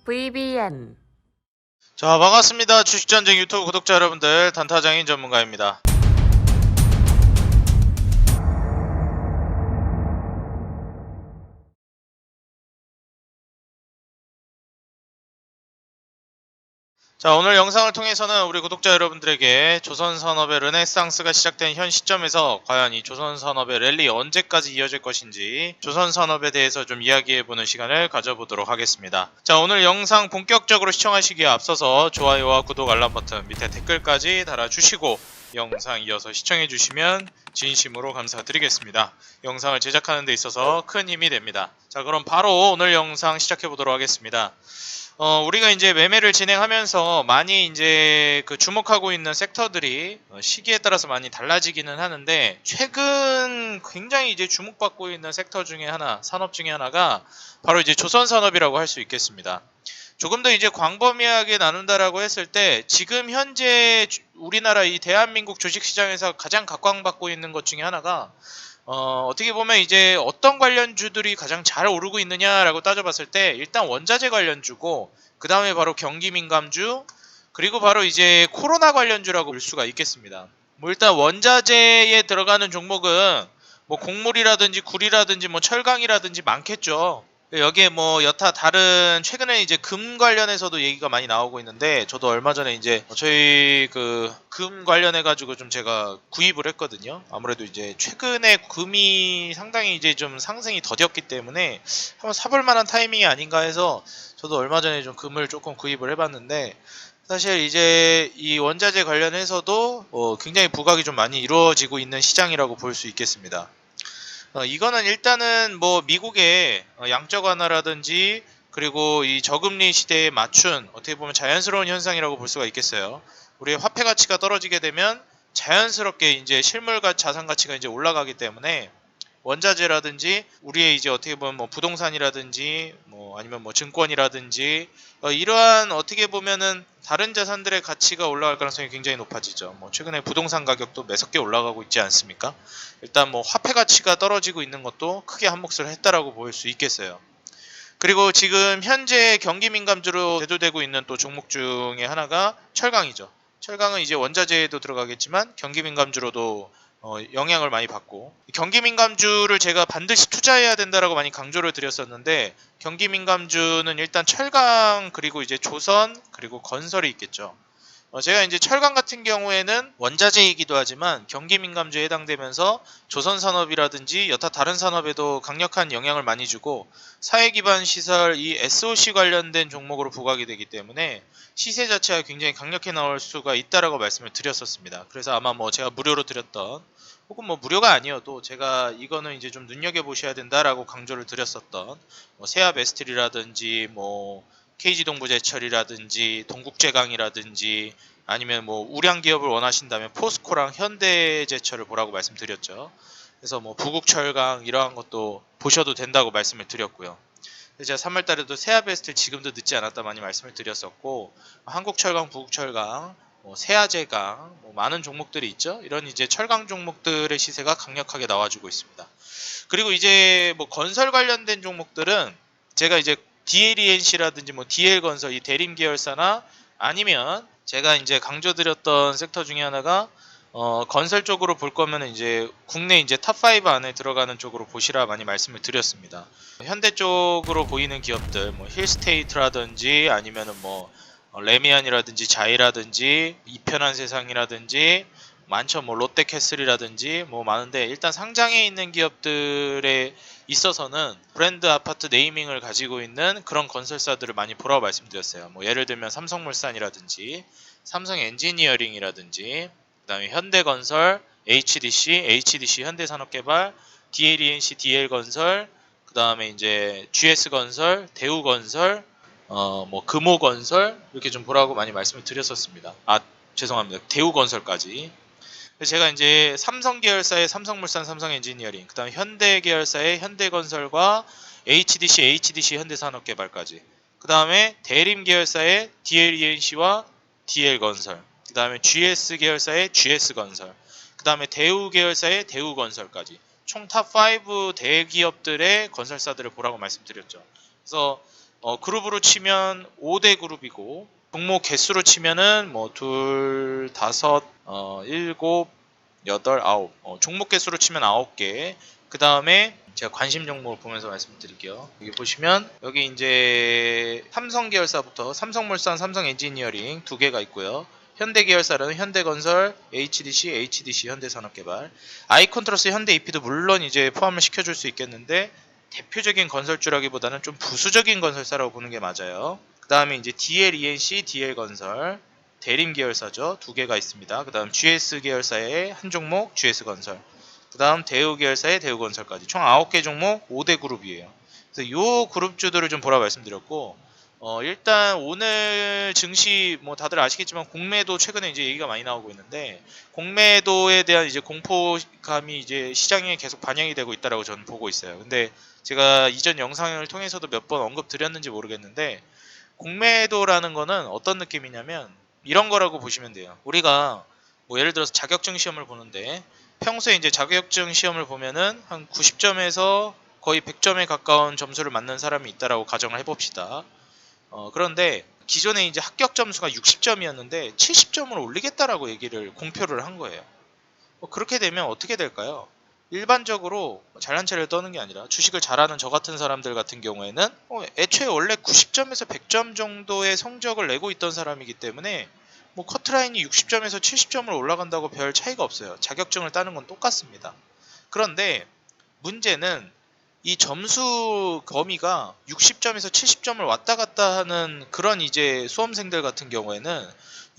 VBN. 자, 반갑습니다. 주식전쟁 유튜브 구독자 여러분들, 단타장인 전문가입니다. 자, 오늘 영상을 통해서는 우리 구독자 여러분들에게 조선산업의 르네상스가 시작된 현 시점에서 과연 이 조선산업의 랠리 언제까지 이어질 것인지 조선산업에 대해서 좀 이야기해보는 시간을 가져보도록 하겠습니다. 자, 오늘 영상 본격적으로 시청하시기에 앞서서 좋아요와 구독, 알람 버튼, 밑에 댓글까지 달아주시고 영상 이어서 시청해주시면 진심으로 감사드리겠습니다. 영상을 제작하는 데 있어서 큰 힘이 됩니다. 자, 그럼 바로 오늘 영상 시작해보도록 하겠습니다. 우리가 이제 매매를 진행하면서 많이 이제 주목하고 있는 섹터들이 시기에 따라서 많이 달라지기는 하는데, 최근 굉장히 이제 주목받고 있는 섹터 중에 하나, 산업 중에 하나가 바로 이제 조선산업이라고 할 수 있겠습니다. 조금 더 이제 광범위하게 나눈다라고 했을 때, 지금 현재 우리나라 이 대한민국 주식시장에서 가장 각광받고 있는 것 중에 하나가 어떻게 보면 이제 어떤 관련주들이 가장 잘 오르고 있느냐라고 따져봤을 때, 일단 원자재 관련주고, 그 다음에 바로 경기민감주, 그리고 바로 이제 코로나 관련주라고 볼 수가 있겠습니다. 뭐 일단 원자재에 들어가는 종목은 뭐 곡물이라든지 굴이라든지 뭐 철강이라든지 많겠죠. 여기에 뭐 여타 다른 최근에 이제 금 관련해서도 얘기가 많이 나오고 있는데, 저도 얼마 전에 이제 저희 금 관련해 가지고 좀 제가 구입을 했거든요. 아무래도 이제 최근에 금이 상당히 이제 좀 상승이 더뎠기 때문에 한번 사볼 만한 타이밍이 아닌가 해서 저도 얼마 전에 좀 금을 조금 구입을 해봤는데, 사실 이제 이 원자재 관련해서도 굉장히 부각이 좀 많이 이루어지고 있는 시장이라고 볼 수 있겠습니다. 이거는 일단은 뭐 미국의 양적 완화라든지, 그리고 이 저금리 시대에 맞춘 어떻게 보면 자연스러운 현상이라고 볼 수가 있겠어요. 우리의 화폐 가치가 떨어지게 되면 자연스럽게 이제 실물 자산 가치가 이제 올라가기 때문에, 원자재라든지 우리의 이제 어떻게 보면 뭐 부동산이라든지 뭐 아니면 뭐 증권이라든지 이러한 어떻게 보면은 다른 자산들의 가치가 올라갈 가능성이 굉장히 높아지죠. 뭐 최근에 부동산 가격도 매섭게 올라가고 있지 않습니까? 일단 뭐 화폐 가치가 떨어지고 있는 것도 크게 한몫을 했다라고 볼 수 있겠어요. 그리고 지금 현재 경기 민감주로 대두되고 있는 또 종목 중에 하나가 철강이죠. 철강은 이제 원자재에도 들어가겠지만 경기 민감주로도 영향을 많이 받고, 경기 민감주를 제가 반드시 투자해야 된다라고 많이 강조를 드렸었는데, 경기 민감주는 일단 철강, 그리고 이제 조선, 그리고 건설이 있겠죠. 제가 이제 철강 같은 경우에는 원자재이기도 하지만 경기 민감주에 해당되면서 조선산업이라든지 여타 다른 산업에도 강력한 영향을 많이 주고, 사회 기반 시설, 이 SOC 관련된 종목으로 부각이 되기 때문에 시세 자체가 굉장히 강력해 나올 수가 있다라고 말씀을 드렸었습니다. 그래서 아마 뭐 제가 무료로 드렸던, 혹은 뭐 무료가 아니어도 제가 이거는 이제 좀 눈여겨보셔야 된다라고 강조를 드렸었던 뭐 세압 에스틸이라든지 뭐 KG동부제철이라든지 동국제강이라든지, 아니면 뭐 우량 기업을 원하신다면 포스코랑 현대제철을 보라고 말씀드렸죠. 그래서 뭐 부국철강 이러한 것도 보셔도 된다고 말씀을 드렸고요. 제가 3월달에도 세아베스트 지금도 늦지 않았다 많이 말씀을 드렸었고, 한국철강, 부국철강, 뭐 세아제강, 뭐 많은 종목들이 있죠. 이런 이제 철강 종목들의 시세가 강력하게 나와주고 있습니다. 그리고 이제 뭐 건설 관련된 종목들은 제가 이제 DLENC라든지 뭐 DL건설, 이 대림 계열사나, 아니면 제가 이제 강조드렸던 섹터 중에 하나가 건설 쪽으로 볼 거면 이제 국내 이제 탑5 안에 들어가는 쪽으로 보시라 많이 말씀을 드렸습니다. 현대 쪽으로 보이는 기업들, 뭐 힐스테이트라든지, 아니면은 뭐 레미안이라든지 자이라든지 이편한 세상이라든지 많죠. 뭐 롯데캐슬이라든지 뭐 많은데, 일단 상장해 있는 기업들에 있어서는 브랜드 아파트 네이밍을 가지고 있는 그런 건설사들을 많이 보라고 말씀드렸어요. 뭐 예를 들면 삼성물산이라든지 삼성 엔지니어링이라든지, 그다음에 현대건설, HDC 현대산업개발, DLENC DL건설, 그다음에 이제 GS건설, 대우건설, 뭐 금호건설, 이렇게 좀 보라고 많이 말씀을 드렸었습니다. 죄송합니다. 대우건설까지. 제가 이제 삼성 계열사의 삼성물산, 삼성엔지니어링, 그 다음에 현대 계열사의 현대건설과 HDC 현대산업개발까지, 그 다음에 대림 계열사의 DLENC와 DL건설, 그 다음에 GS 계열사의 GS건설, 그 다음에 대우 계열사의 대우건설까지 총 탑5 대기업들의 건설사들을 보라고 말씀드렸죠. 그래서 그룹으로 치면 5대 그룹이고 종목 개수로 치면은 뭐 둘, 다섯, 일곱, 여덟, 아홉. 종목 개수로 치면 9개. 그 다음에 제가 관심 종목을 보면서 말씀드릴게요. 여기 보시면 여기 이제 삼성 계열사부터 삼성물산, 삼성엔지니어링 두 개가 있고요. 현대 계열사로는 현대건설, HDC 현대산업개발, 아이콘트러스, 현대이피도 물론 이제 포함을 시켜줄 수 있겠는데 대표적인 건설주라기보다는 좀 부수적인 건설사라고 보는 게 맞아요. 그 다음에 이제 DL-ENC, DL건설, 대림 계열사죠. 두 개가 있습니다. 그 다음 GS 계열사의 한 종목, GS건설. 그 다음 대우 계열사의 대우건설까지. 총 9개 종목, 5대 그룹이에요. 그래서 요 그룹주들을 좀 보라 말씀드렸고, 일단 오늘 증시 뭐 다들 아시겠지만 공매도 최근에 이제 얘기가 많이 나오고 있는데 공매도에 대한 이제 공포감이 이제 시장에 계속 반영이 되고 있다라고 저는 보고 있어요. 근데 제가 이전 영상을 통해서도 몇 번 언급드렸는지 모르겠는데 공매도라는 거는 어떤 느낌이냐면 이런 거라고 보시면 돼요. 우리가 뭐 예를 들어서 자격증 시험을 보는데 평소에 이제 자격증 시험을 보면은 한 90점에서 거의 100점에 가까운 점수를 맞는 사람이 있다라고 가정을 해봅시다. 그런데 기존에 이제 합격 점수가 60점이었는데 70점으로 올리겠다라고 얘기를 공표를 한 거예요. 그렇게 되면 어떻게 될까요? 일반적으로 잘난 체를 떠는 게 아니라 주식을 잘하는 저 같은 사람들 같은 경우에는 애초에 원래 90점에서 100점 정도의 성적을 내고 있던 사람이기 때문에 뭐 커트라인이 60점에서 70점으로 올라간다고 별 차이가 없어요. 자격증을 따는 건 똑같습니다. 그런데 문제는 이 점수 범위가 60점에서 70점을 왔다 갔다 하는 그런 이제 수험생들 같은 경우에는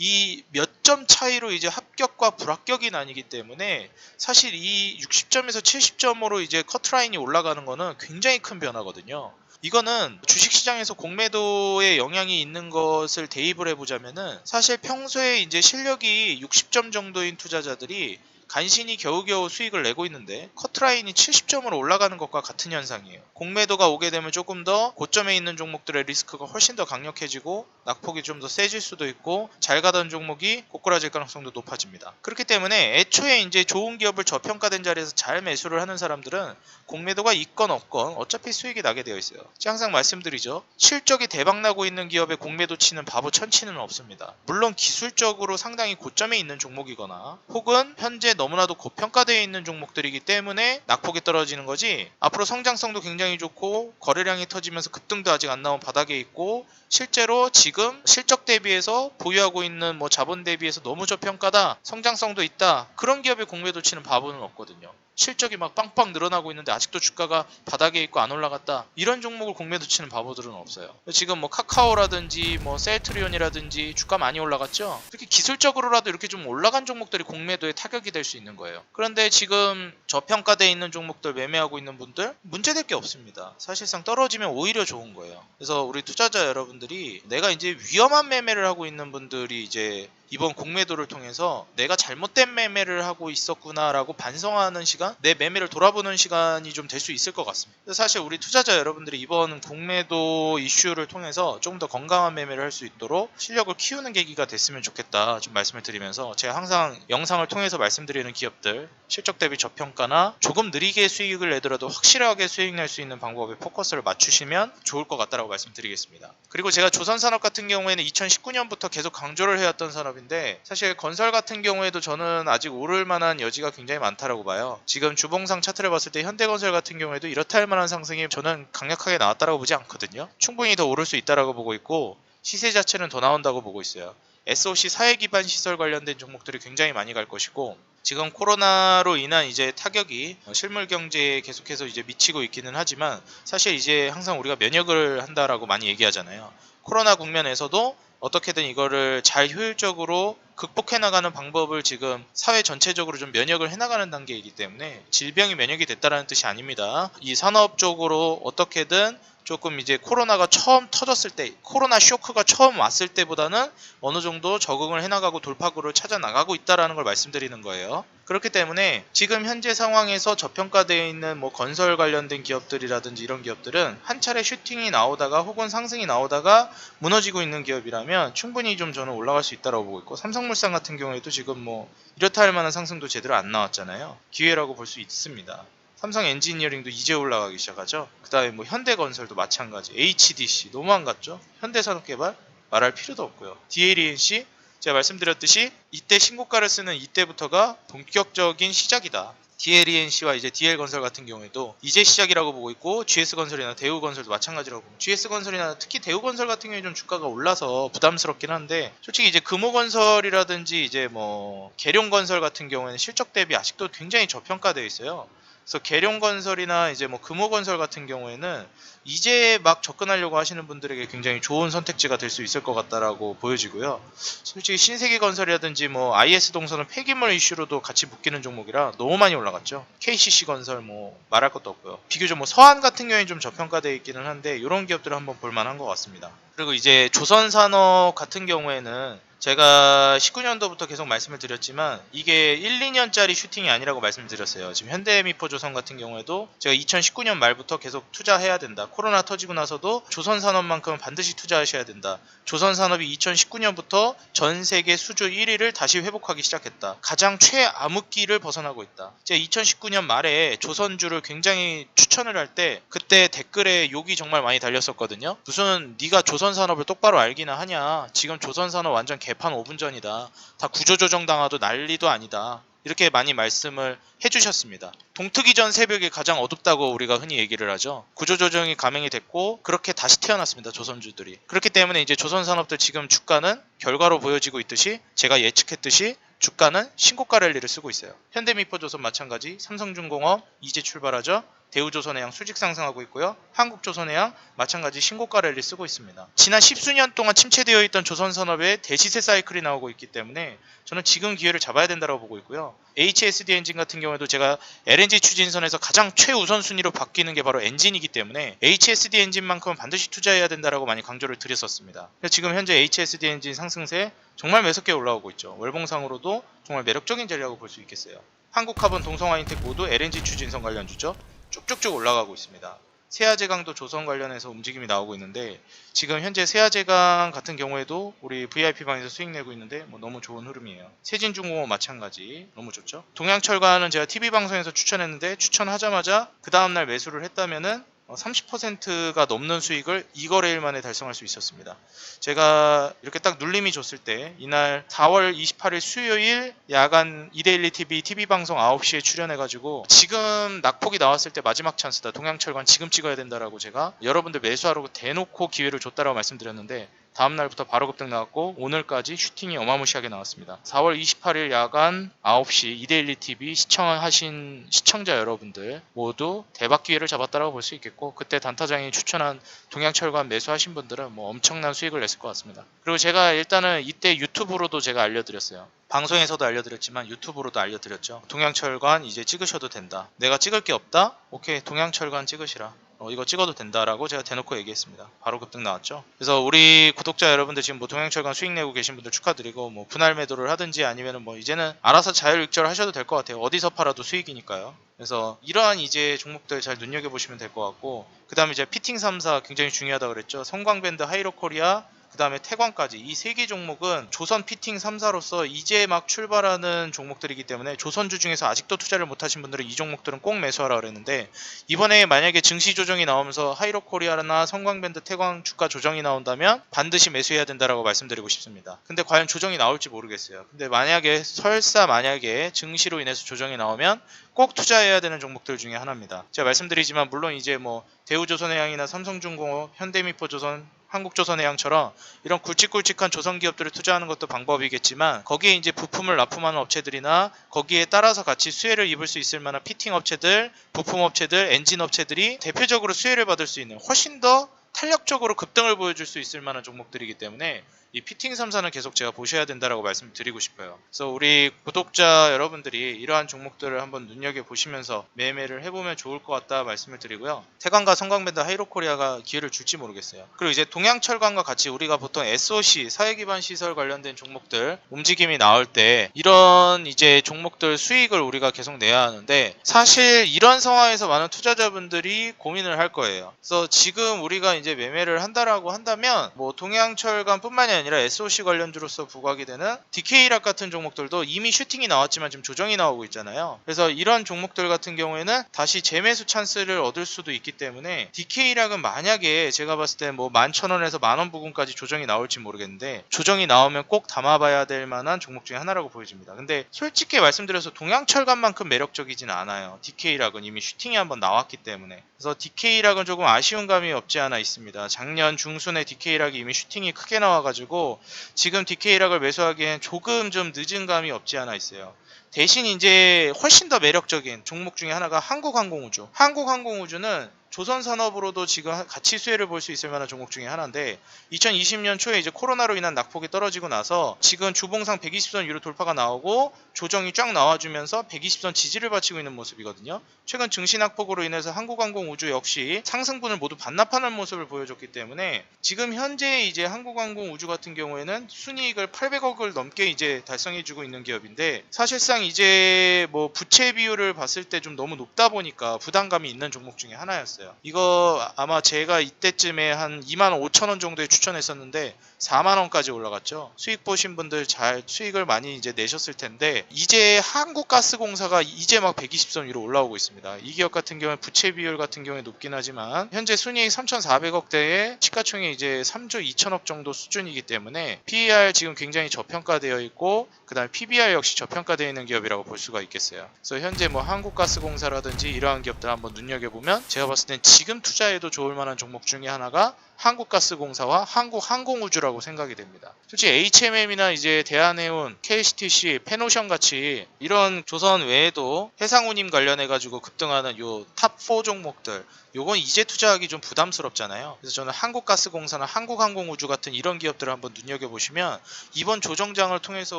이 몇 점 차이로 이제 합격과 불합격이 나뉘기 때문에 사실 이 60점에서 70점으로 이제 커트라인이 올라가는 거는 굉장히 큰 변화거든요. 이거는 주식시장에서 공매도에 영향이 있는 것을 대입을 해보자면은 사실 평소에 이제 실력이 60점 정도인 투자자들이 간신히 겨우겨우 수익을 내고 있는데 커트라인이 70점으로 올라가는 것과 같은 현상이에요. 공매도가 오게 되면 조금 더 고점에 있는 종목들의 리스크가 훨씬 더 강력해지고 낙폭이 좀 더 세질 수도 있고 잘 가던 종목이 꼬꾸라질 가능성도 높아집니다. 그렇기 때문에 애초에 이제 좋은 기업을 저평가된 자리에서 잘 매수를 하는 사람들은 공매도가 있건 없건 어차피 수익이 나게 되어 있어요. 제가 항상 말씀드리죠. 실적이 대박나고 있는 기업에 공매도 치는 바보 천치는 없습니다. 물론 기술적으로 상당히 고점에 있는 종목이거나 혹은 현재 너무나도 고평가되어 있는 종목들이기 때문에 낙폭이 떨어지는 거지 앞으로 성장성도 굉장히 좋고 거래량이 터지면서 급등도 아직 안 나온 바닥에 있고 실제로 지금 실적 대비해서 보유하고 있는 뭐 자본 대비해서 너무 저평가다 성장성도 있다 그런 기업에 공매도 치는 바보는 없거든요. 실적이 막 빵빵 늘어나고 있는데 아직도 주가가 바닥에 있고 안 올라갔다 이런 종목을 공매도 치는 바보들은 없어요. 지금 뭐 카카오라든지 뭐 셀트리온이라든지 주가 많이 올라갔죠. 이렇게 기술적으로라도 이렇게 좀 올라간 종목들이 공매도에 타격이 될 수 있는 거예요. 그런데 지금 저평가되어 있는 종목들 매매하고 있는 분들 문제될 게 없습니다. 사실상 떨어지면 오히려 좋은 거예요. 그래서 우리 투자자 여러분들이 내가 이제 위험한 매매를 하고 있는 분들이 이제 이번 공매도를 통해서 내가 잘못된 매매를 하고 있었구나라고 반성하는 시간, 내 매매를 돌아보는 시간이 좀 될 수 있을 것 같습니다. 사실 우리 투자자 여러분들이 이번 공매도 이슈를 통해서 조금 더 건강한 매매를 할 수 있도록 실력을 키우는 계기가 됐으면 좋겠다 좀 말씀을 드리면서 제가 항상 영상을 통해서 말씀드리는 기업들 실적 대비 저평가나 조금 느리게 수익을 내더라도 확실하게 수익 낼 수 있는 방법에 포커스를 맞추시면 좋을 것 같다라고 말씀드리겠습니다. 그리고 제가 조선산업 같은 경우에는 2019년부터 계속 강조를 해왔던 산업인데 사실 건설 같은 경우에도 저는 아직 오를 만한 여지가 굉장히 많다라고 봐요. 지금 주봉상 차트를 봤을 때 현대건설 같은 경우에도 이렇다 할 만한 상승이 저는 강력하게 나왔다라고 보지 않거든요. 충분히 더 오를 수 있다라고 보고 있고 시세 자체는 더 나온다고 보고 있어요. SOC 사회기반 시설 관련된 종목들이 굉장히 많이 갈 것이고 지금 코로나로 인한 이제 타격이 실물 경제에 계속해서 이제 미치고 있기는 하지만 사실 이제 항상 우리가 면역을 한다라고 많이 얘기하잖아요. 코로나 국면에서도 어떻게든 이거를 잘 효율적으로 극복해 나가는 방법을 지금 사회 전체적으로 좀 면역을 해나가는 단계이기 때문에 질병이 면역이 됐다라는 뜻이 아닙니다. 이 산업 쪽으로 어떻게든 조금 이제 코로나가 처음 터졌을 때 코로나 쇼크가 처음 왔을 때보다는 어느 정도 적응을 해나가고 돌파구를 찾아 나가고 있다라는 걸 말씀드리는 거예요. 그렇기 때문에 지금 현재 상황에서 저평가되어 있는 뭐 건설 관련된 기업들이라든지 이런 기업들은 한 차례 슈팅이 나오다가 혹은 상승이 나오다가 무너지고 있는 기업이라면 충분히 좀 저는 올라갈 수 있다고 보고 있고 삼성물산 같은 경우에도 지금 뭐 이렇다 할 만한 상승도 제대로 안 나왔잖아요. 기회라고 볼 수 있습니다. 삼성 엔지니어링도 이제 올라가기 시작하죠. 그 다음에 뭐 현대건설도 마찬가지, HDC 너무 안 갔죠. 현대산업개발 말할 필요도 없고요. DLENC 제가 말씀드렸듯이 이때 신고가를 쓰는 이때부터가 본격적인 시작이다. DLENC와 이제 DL건설 같은 경우에도 이제 시작이라고 보고 있고, GS건설이나 대우건설도 마찬가지라고 보고, GS건설이나 특히 대우건설 같은 경우에 좀 주가가 올라서 부담스럽긴 한데, 솔직히 이제 금호건설이라든지 이제 뭐 계룡건설 같은 경우에는 실적 대비 아직도 굉장히 저평가되어 있어요. 그래서 계룡건설이나 이제 뭐 금호건설 같은 경우에는 이제 막 접근하려고 하시는 분들에게 굉장히 좋은 선택지가 될 수 있을 것 같다라고 보여지고요. 솔직히 신세계건설이라든지 뭐 IS동선은 폐기물 이슈로도 같이 묶이는 종목이라 너무 많이 올라갔죠. KCC건설 뭐 말할 것도 없고요. 비교적 뭐 서한 같은 경우에는 좀 저평가되어 있기는 한데 이런 기업들을 한번 볼만한 것 같습니다. 그리고 이제 조선산업 같은 경우에는 제가 19년도부터 계속 말씀을 드렸지만 이게 1, 2년짜리 슈팅이 아니라고 말씀드렸어요. 지금 현대미포조선 같은 경우에도 제가 2019년 말부터 계속 투자해야 된다. 코로나 터지고 나서도 조선산업만큼은 반드시 투자하셔야 된다. 조선산업이 2019년부터 전 세계 수주 1위를 다시 회복하기 시작했다. 가장 최암흑기를 벗어나고 있다. 제가 2019년 말에 조선주를 굉장히 추천을 할 때 그때 댓글에 욕이 정말 많이 달렸었거든요. 무슨 네가 조선산업을 똑바로 알기나 하냐. 지금 조선산업 완전 개판 5분 전이다. 다 구조조정 당하도 난리도 아니다. 이렇게 많이 말씀을 해주셨습니다. 동트기 전 새벽에 가장 어둡다고 우리가 흔히 얘기를 하죠. 구조조정이 감행이 됐고 그렇게 다시 태어났습니다. 조선주들이. 그렇기 때문에 이제 조선산업들 지금 주가는 결과로 보여지고 있듯이 제가 예측했듯이 주가는 신고가 랠리를 쓰고 있어요. 현대미포조선 마찬가지, 삼성중공업 이제 출발하죠. 대우조선해양 수직 상승하고 있고요. 한국조선해양 마찬가지 신고가 랠리 쓰고 있습니다. 지난 10수년 동안 침체되어 있던 조선산업의 대시세 사이클이 나오고 있기 때문에 저는 지금 기회를 잡아야 된다고 보고 있고요. HSD 엔진 같은 경우에도 제가 LNG 추진선에서 가장 최우선순위로 바뀌는 게 바로 엔진이기 때문에 HSD 엔진만큼은 반드시 투자해야 된다고 많이 강조를 드렸었습니다. 지금 현재 HSD 엔진 상승세 정말 매섭게 올라오고 있죠. 월봉상으로도 정말 매력적인 전략이라고 볼 수 있겠어요. 한국카본, 동성화인텍 모두 LNG 추진선 관련주죠. 쭉쭉쭉 올라가고 있습니다. 세아제강도 조선 관련해서 움직임이 나오고 있는데 지금 현재 세아제강 같은 경우에도 우리 VIP방에서 수익 내고 있는데 뭐 너무 좋은 흐름이에요. 세진중공업 마찬가지 너무 좋죠. 동양철강은 제가 TV방송에서 추천했는데 추천하자마자 그 다음날 매수를 했다면은 30%가 넘는 수익을 2거래일 만에 달성할 수 있었습니다. 제가 이렇게 딱 눌림이 줬을 때 이날 4월 28일 수요일 야간 이데일리 TV 방송 9시에 출연해가지고 지금 낙폭이 나왔을 때 마지막 찬스다. 동양철관 지금 찍어야 된다라고 제가 여러분들 매수하라고 대놓고 기회를 줬다라고 말씀드렸는데 다음날부터 바로 급등 나왔고 오늘까지 슈팅이 어마무시하게 나왔습니다. 4월 28일 야간 9시 이데일리 TV 시청하신 시청자 여러분들 모두 대박 기회를 잡았다라고 볼 수 있겠고 그때 단타장이 추천한 동양철관 매수하신 분들은 뭐 엄청난 수익을 냈을 것 같습니다. 그리고 제가 일단은 이때 유튜브로도 제가 알려드렸어요. 방송에서도 알려드렸지만 유튜브로도 알려드렸죠. 동양철관 이제 찍으셔도 된다. 내가 찍을 게 없다? 오케이, 동양철관 찍으시라. 이거 찍어도 된다라고 제가 대놓고 얘기했습니다. 바로 급등 나왔죠. 그래서 우리 구독자 여러분들 지금 뭐 동양철강 수익 내고 계신 분들 축하드리고 뭐 분할 매도를 하든지 아니면은 뭐 이제는 알아서 자율익절 하셔도 될 것 같아요. 어디서 팔아도 수익이니까요. 그래서 이러한 이제 종목들 잘 눈여겨보시면 될 것 같고 그 다음에 이제 피팅 3사 굉장히 중요하다고 그랬죠. 성광밴드, 하이로코리아 그 다음에 태광까지 이 세 개 종목은 조선 피팅 3사로서 이제 막 출발하는 종목들이기 때문에 조선주 중에서 아직도 투자를 못하신 분들은 이 종목들은 꼭 매수하라 그랬는데 이번에 만약에 증시 조정이 나오면서 하이로코리아나 성광밴드, 태광 주가 조정이 나온다면 반드시 매수해야 된다라고 말씀드리고 싶습니다. 근데 과연 조정이 나올지 모르겠어요. 근데 만약에 설사 만약에 증시로 인해서 조정이 나오면 꼭 투자해야 되는 종목들 중에 하나입니다. 제가 말씀드리지만 물론 이제 뭐 대우조선해양이나 삼성중공업, 현대미포조선, 한국조선해양처럼 이런 굵직굵직한 조선기업들을 투자하는 것도 방법이겠지만 거기에 이제 부품을 납품하는 업체들이나 거기에 따라서 같이 수혜를 입을 수 있을 만한 피팅 업체들, 부품 업체들, 엔진 업체들이 대표적으로 수혜를 받을 수 있는 훨씬 더 탄력적으로 급등을 보여줄 수 있을 만한 종목들이기 때문에 이 피팅 3사는 계속 제가 보셔야 된다라고 말씀드리고 싶어요. 그래서 우리 구독자 여러분들이 이러한 종목들을 한번 눈여겨보시면서 매매를 해보면 좋을 것 같다 말씀을 드리고요. 태광과 성광밴드, 하이로코리아가 기회를 줄지 모르겠어요. 그리고 이제 동양철강과 같이 우리가 보통 SOC, 사회기반 시설 관련된 종목들 움직임이 나올 때 이런 이제 종목들 수익을 우리가 계속 내야 하는데 사실 이런 상황에서 많은 투자자분들이 고민을 할 거예요. 그래서 지금 우리가 이제 이제 매매를 한다라고 한다면 뭐 동양철강뿐만이 아니라 SOC 관련주로서 부각이 되는 DK락 같은 종목들도 이미 슈팅이 나왔지만 지금 조정이 나오고 있잖아요. 그래서 이런 종목들 같은 경우에는 다시 재매수 찬스를 얻을 수도 있기 때문에 DK락은 만약에 제가 봤을 때 뭐 11,000원에서 만원 부근까지 조정이 나올지 모르겠는데 조정이 나오면 꼭 담아봐야 될 만한 종목 중에 하나라고 보여집니다. 근데 솔직히 말씀드려서 동양철강만큼 매력적이진 않아요. DK락은 이미 슈팅이 한번 나왔기 때문에. 그래서 DK락은 조금 아쉬운 감이 없지 않아 있습니다. 작년 중순에 DK락이 이미 슈팅이 크게 나와가지고 지금 DK락을 매수하기엔 조금 좀 늦은 감이 없지 않아 있어요. 대신 이제 훨씬 더 매력적인 종목 중에 하나가 한국항공우주. 한국항공우주는 조선산업으로도 지금 같이 수혜를 볼 수 있을 만한 종목 중에 하나인데 2020년 초에 이제 코로나로 인한 낙폭이 떨어지고 나서 지금 주봉상 120선 위로 돌파가 나오고 조정이 쫙 나와주면서 120선 지지를 바치고 있는 모습이거든요. 최근 증시 낙폭으로 인해서 한국항공우주 역시 상승분을 모두 반납하는 모습을 보여줬기 때문에 지금 현재 이제 한국항공우주 같은 경우에는 순이익을 800억을 넘게 이제 달성해주고 있는 기업인데 사실상 이제 뭐 부채 비율을 봤을 때 좀 너무 높다 보니까 부담감이 있는 종목 중에 하나였어요. 이거 아마 제가 이때쯤에 한 25,000원 정도에 추천했었는데 4만원까지 올라갔죠. 수익 보신 분들 잘 수익을 많이 이제 내셨을 텐데 이제 한국가스공사가 이제 막 120선 위로 올라오고 있습니다. 이 기업 같은 경우에 부채 비율 같은 경우에 높긴 하지만 현재 순이익 3,400억대에 시가총액 이제 3조 2천억 정도 수준이기 때문에 PER 지금 굉장히 저평가되어 있고 그 다음에 PBR 역시 저평가되어 있는 기업이라고 볼 수가 있겠어요. 그래서 현재 뭐 한국가스공사라든지 이러한 기업들 한번 눈여겨보면 제가 봤을 땐 지금 투자해도 좋을 만한 종목 중에 하나가 한국가스공사와 한국항공우주라고 생각이 됩니다. 솔직히 HMM이나 이제 대한해운, KCTC, 페노션 같이 이런 조선 외에도 해상운임 관련해가지고 급등하는 요 탑4 종목들 요건 이제 투자하기 좀 부담스럽잖아요. 그래서 저는 한국가스공사나 한국항공우주 같은 이런 기업들을 한번 눈여겨보시면 이번 조정장을 통해서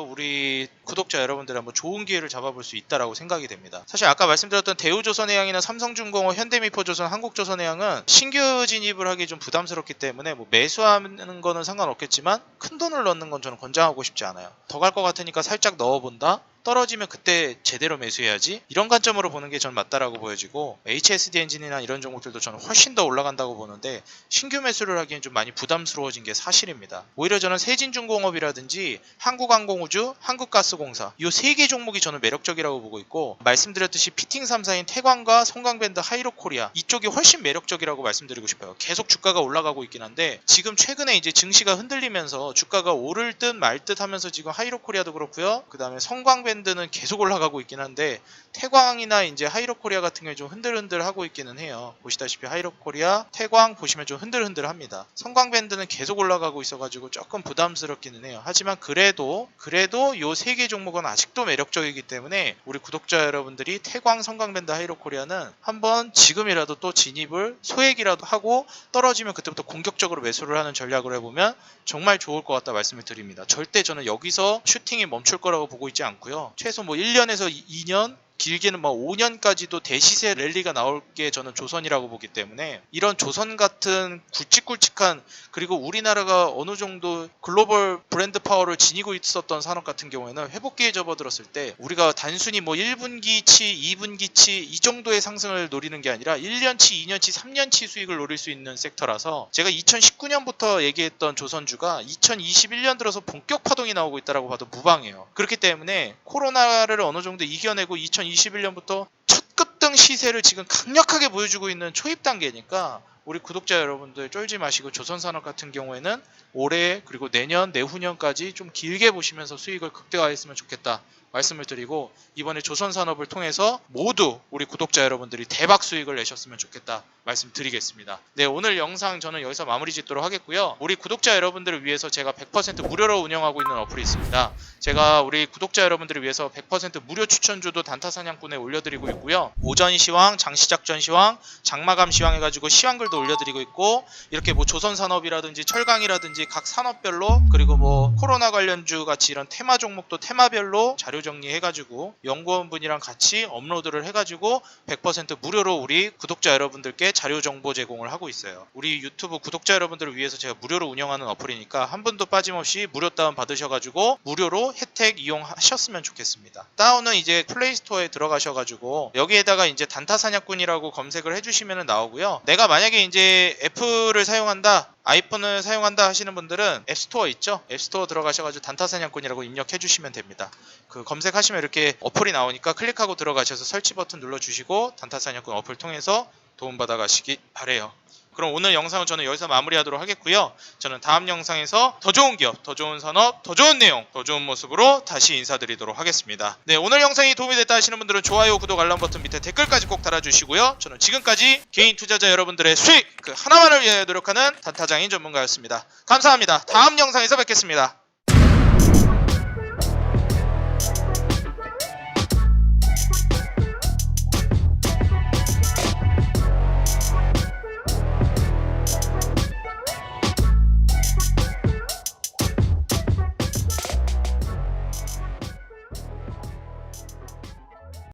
우리 구독자 여러분들 한번 좋은 기회를 잡아볼 수 있다라고 생각이 됩니다. 사실 아까 말씀드렸던 대우조선해양이나 삼성중공업, 현대미포조선, 한국조선해양은 신규 진입을 하기 좀 부담스럽기 때문에 뭐 매수하는 거는 상관없겠지만 큰 돈을 넣는 건 저는 권장하고 싶지 않아요. 더 갈 것 같으니까 살짝 넣어본다? 떨어지면 그때 제대로 매수해야지 이런 관점으로 보는 게 전 맞다라고 보여지고 HSD 엔진이나 이런 종목들도 저는 훨씬 더 올라간다고 보는데 신규 매수를 하기엔 좀 많이 부담스러워진 게 사실입니다. 오히려 저는 세진중공업이라든지 한국항공우주, 한국가스공사 이 세 개 종목이 저는 매력적이라고 보고 있고 말씀드렸듯이 피팅 3사인 태광과 성광밴드, 하이로코리아 이쪽이 훨씬 매력적이라고 말씀드리고 싶어요. 계속 주가가 올라가고 있긴 한데 지금 최근에 이제 증시가 흔들리면서 주가가 오를 듯 말 듯 하면서 지금 하이로코리아도 그렇고요. 그 다음에 성광밴드는 계속 올라가고 있긴 한데 태광이나 이제 하이로코리아 같은 경우에 좀 흔들흔들 하고 있기는 해요. 보시다시피 하이로코리아, 태광 보시면 좀 흔들흔들합니다. 성광밴드는 계속 올라가고 있어가지고 조금 부담스럽기는 해요. 하지만 그래도 요 세 개 종목은 아직도 매력적이기 때문에 우리 구독자 여러분들이 태광, 성광밴드, 하이로코리아는 한번 지금이라도 또 진입을 소액이라도 하고 떨어지면 그때부터 공격적으로 매수를 하는 전략을 해보면 정말 좋을 것 같다 말씀을 드립니다. 절대 저는 여기서 슈팅이 멈출 거라고 보고 있지 않고요. 최소 뭐 1년에서 2년 길게는 뭐 5년까지도 대시세 랠리가 나올 게 저는 조선이라고 보기 때문에 이런 조선 같은 굵직굵직한 그리고 우리나라가 어느 정도 글로벌 브랜드 파워를 지니고 있었던 산업 같은 경우에는 회복기에 접어들었을 때 우리가 단순히 뭐 1분기치, 2분기치 이 정도의 상승을 노리는 게 아니라 1년치, 2년치, 3년치 수익을 노릴 수 있는 섹터라서 제가 2019년부터 얘기했던 조선주가 2021년 들어서 본격 파동이 나오고 있다고 봐도 무방해요. 그렇기 때문에 코로나를 어느 정도 이겨내고 2021년부터 첫 급등 시세를 지금 강력하게 보여주고 있는 초입 단계니까 우리 구독자 여러분들 쫄지 마시고 조선산업 같은 경우에는 올해 그리고 내년, 내후년까지 좀 길게 보시면서 수익을 극대화했으면 좋겠다 말씀을 드리고 이번에 조선산업을 통해서 모두 우리 구독자 여러분들이 대박 수익을 내셨으면 좋겠다 말씀드리겠습니다. 네, 오늘 영상 저는 여기서 마무리 짓도록 하겠고요. 우리 구독자 여러분들을 위해서 제가 100% 무료로 운영하고 있는 어플이 있습니다. 제가 우리 구독자 여러분들을 위해서 100% 무료 추천주도 단타사냥꾼에 올려드리고 있고요. 오전 시황, 장시작전 시황, 장마감 시황 해가지고 시황글도 올려드리고 있고 이렇게 뭐 조선산업이라든지 철강이라든지 각 산업별로 그리고 뭐 코로나 관련주 같이 이런 테마 종목도 테마별로 자료 자료 정리해가지고 연구원분이랑 같이 업로드를 해가지고 100% 무료로 우리 구독자 여러분들께 자료 정보 제공을 하고 있어요. 우리 유튜브 구독자 여러분들을 위해서 제가 무료로 운영하는 어플이니까 한 분도 빠짐없이 무료 다운 받으셔가지고 무료로 혜택 이용하셨으면 좋겠습니다. 다운은 이제 플레이스토어에 들어가셔가지고 여기에다가 이제 단타 사냥꾼이라고 검색을 해주시면 나오고요. 내가 만약에 이제 애플을 사용한다, 아이폰을 사용한다 하시는 분들은 앱스토어 있죠? 앱스토어 들어가셔가지고 단타 사냥꾼이라고 입력해 주시면 됩니다. 그 검색하시면 이렇게 어플이 나오니까 클릭하고 들어가셔서 설치 버튼 눌러주시고 단타 사냥꾼 어플 통해서 도움받아 가시기 바래요. 그럼 오늘 영상은 저는 여기서 마무리하도록 하겠고요. 저는 다음 영상에서 더 좋은 기업, 더 좋은 산업, 더 좋은 내용, 더 좋은 모습으로 다시 인사드리도록 하겠습니다. 네, 오늘 영상이 도움이 됐다 하시는 분들은 좋아요, 구독, 알람 버튼 밑에 댓글까지 꼭 달아주시고요. 저는 지금까지 개인 투자자 여러분들의 수익 그 하나만을 위하여 노력하는 단타장인 전문가였습니다. 감사합니다. 다음 영상에서 뵙겠습니다.